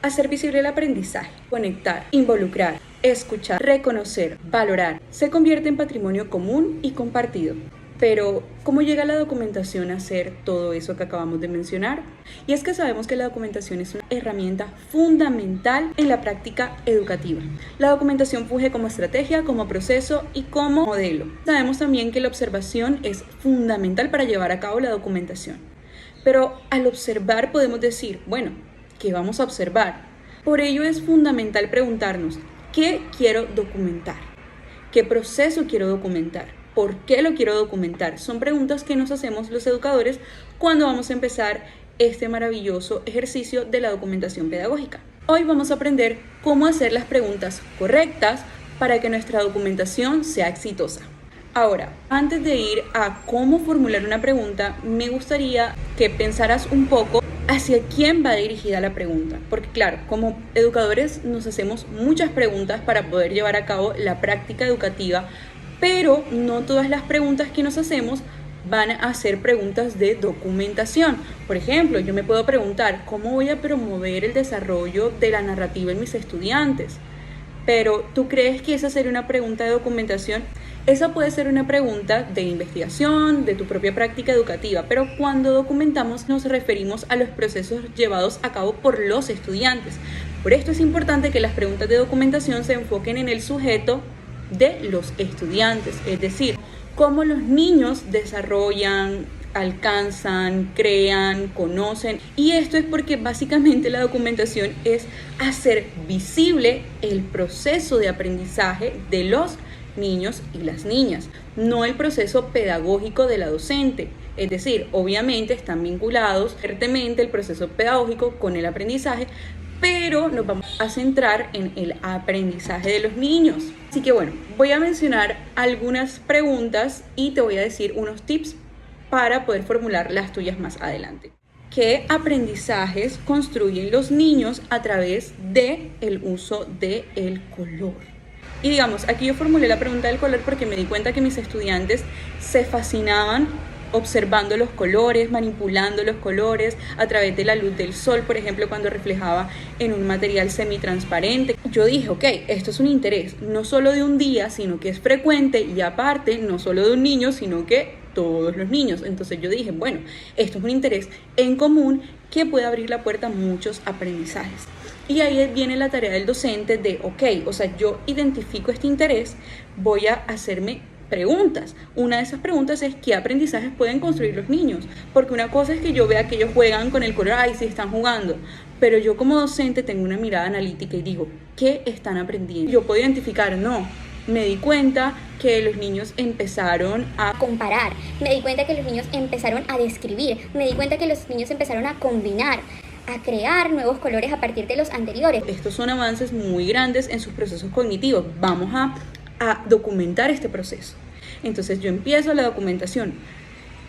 Hacer visible el aprendizaje, conectar, involucrar, escuchar, reconocer, valorar, se convierte en patrimonio común y compartido. Pero, ¿cómo llega la documentación a ser todo eso que acabamos de mencionar? Y es que sabemos que la documentación es una herramienta fundamental en la práctica educativa. La documentación funge como estrategia, como proceso y como modelo. Sabemos también que la observación es fundamental para llevar a cabo la documentación. Pero al observar podemos decir, bueno, ¿qué vamos a observar? Por ello es fundamental preguntarnos, ¿qué quiero documentar? ¿Qué proceso quiero documentar? ¿Por qué lo quiero documentar? Son preguntas que nos hacemos los educadores cuando vamos a empezar este maravilloso ejercicio de la documentación pedagógica. Hoy vamos a aprender cómo hacer las preguntas correctas para que nuestra documentación sea exitosa. Ahora, antes de ir a cómo formular una pregunta, me gustaría que pensaras un poco hacia quién va dirigida la pregunta. Porque claro, como educadores nos hacemos muchas preguntas para poder llevar a cabo la práctica educativa, pero no todas las preguntas que nos hacemos van a ser preguntas de documentación. Por ejemplo, yo me puedo preguntar, ¿cómo voy a promover el desarrollo de la narrativa en mis estudiantes? Pero, ¿tú crees que esa sería una pregunta de documentación? Esa puede ser una pregunta de investigación, de tu propia práctica educativa, pero cuando documentamos nos referimos a los procesos llevados a cabo por los estudiantes. Por esto es importante que las preguntas de documentación se enfoquen en el sujeto de los estudiantes, es decir, cómo los niños desarrollan, alcanzan, crean, conocen. Y esto es porque básicamente la documentación es hacer visible el proceso de aprendizaje de los niños y las niñas, no el proceso pedagógico de la docente. Es decir, obviamente están vinculados fuertemente el proceso pedagógico con el aprendizaje, pero nos vamos a centrar en el aprendizaje de los niños. Así que bueno, voy a mencionar algunas preguntas y te voy a decir unos tips para poder formular las tuyas más adelante. ¿Qué aprendizajes construyen los niños a través del uso del color? Y digamos, aquí yo formulé la pregunta del color porque me di cuenta que mis estudiantes se fascinaban observando los colores, manipulando los colores a través de la luz del sol, por ejemplo, cuando reflejaba en un material semitransparente. Yo dije, ok, esto es un interés, no solo de un día, sino que es frecuente y aparte, no solo de un niño, sino que todos los niños. Entonces yo dije, bueno, esto es un interés en común que puede abrir la puerta a muchos aprendizajes. Y ahí viene la tarea del docente de, ok, o sea, yo identifico este interés, voy a hacerme preguntas. Una de esas preguntas es ¿qué aprendizajes pueden construir los niños? Porque una cosa es que yo vea que ellos juegan con el color, ay, sí están jugando, pero yo como docente tengo una mirada analítica y digo, ¿qué están aprendiendo? Yo puedo identificar, no, me di cuenta que los niños empezaron a comparar, me di cuenta que los niños empezaron a describir, me di cuenta que los niños empezaron a combinar, a crear nuevos colores a partir de los anteriores. Estos son avances muy grandes en sus procesos cognitivos. Vamos a documentar este proceso. Entonces yo empiezo la documentación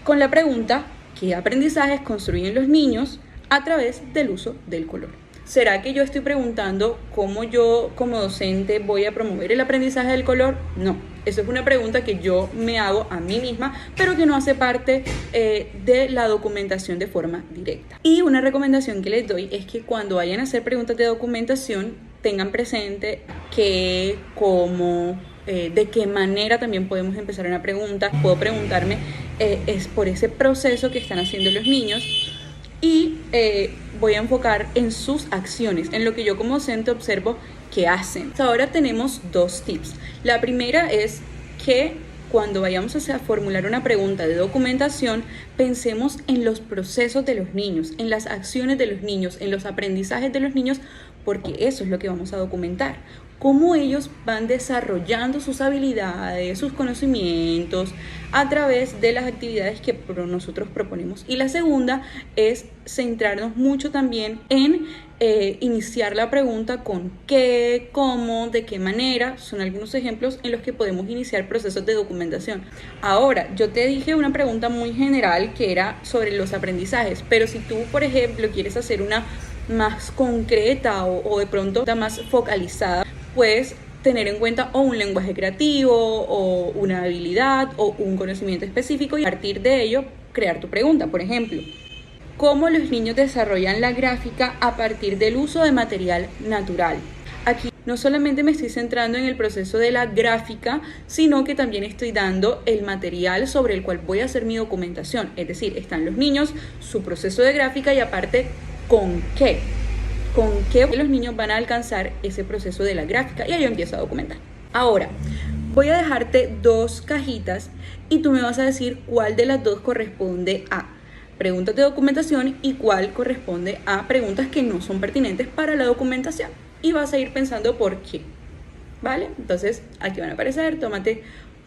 con la pregunta, ¿qué aprendizajes construyen los niños a través del uso del color? ¿Será que yo estoy preguntando cómo yo como docente voy a promover el aprendizaje del color? No, eso es una pregunta que yo me hago a mí misma, pero que no hace parte de la documentación de forma directa. Y una recomendación que les doy es que cuando vayan a hacer preguntas de documentación tengan presente qué, cómo, de qué manera también podemos empezar una pregunta. Puedo preguntarme es por ese proceso que están haciendo los niños y voy a enfocar en sus acciones, en lo que yo como docente observo que hacen. Ahora tenemos dos tips. La primera es que cuando vayamos a formular una pregunta de documentación, pensemos en los procesos de los niños, en las acciones de los niños, en los aprendizajes de los niños, porque eso es lo que vamos a documentar. Cómo ellos van desarrollando sus habilidades, sus conocimientos a través de las actividades que nosotros proponemos. Y la segunda es centrarnos mucho también en iniciar la pregunta con qué, cómo, de qué manera. Son algunos ejemplos en los que podemos iniciar procesos de documentación. Ahora, yo te dije una pregunta muy general que era sobre los aprendizajes, pero si tú, por ejemplo, quieres hacer una más concreta o de pronto más focalizada, puedes tener en cuenta o un lenguaje creativo o una habilidad o un conocimiento específico y a partir de ello crear tu pregunta. Por ejemplo, cómo los niños desarrollan la gráfica a partir del uso de material natural. Aquí no solamente me estoy centrando en el proceso de la gráfica, sino que también estoy dando el material sobre el cual voy a hacer mi documentación. Es decir, están los niños, su proceso de gráfica y aparte, ¿con qué los niños van a alcanzar ese proceso de la gráfica? Y ahí yo empiezo a documentar. Ahora, voy a dejarte 2 cajitas y tú me vas a decir cuál de las 2 corresponde a preguntas de documentación y cuál corresponde a preguntas que no son pertinentes para la documentación. Y vas a ir pensando por qué, ¿vale? Entonces, aquí van a aparecer, tómate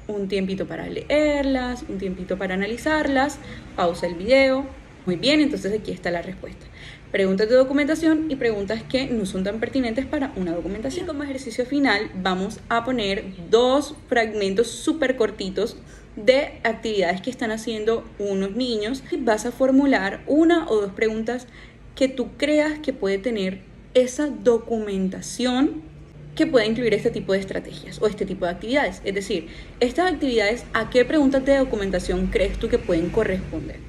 un tiempito para leerlas, un tiempito para analizarlas, pausa el video. Muy bien, entonces aquí está la respuesta. Preguntas de documentación y preguntas que no son tan pertinentes para una documentación. Y como ejercicio final vamos a poner 2 fragmentos súper cortitos de actividades que están haciendo unos niños. Y vas a formular 1 o 2 preguntas que tú creas que puede tener esa documentación que puede incluir este tipo de estrategias o este tipo de actividades. Es decir, estas actividades, ¿a qué preguntas de documentación crees tú que pueden corresponder?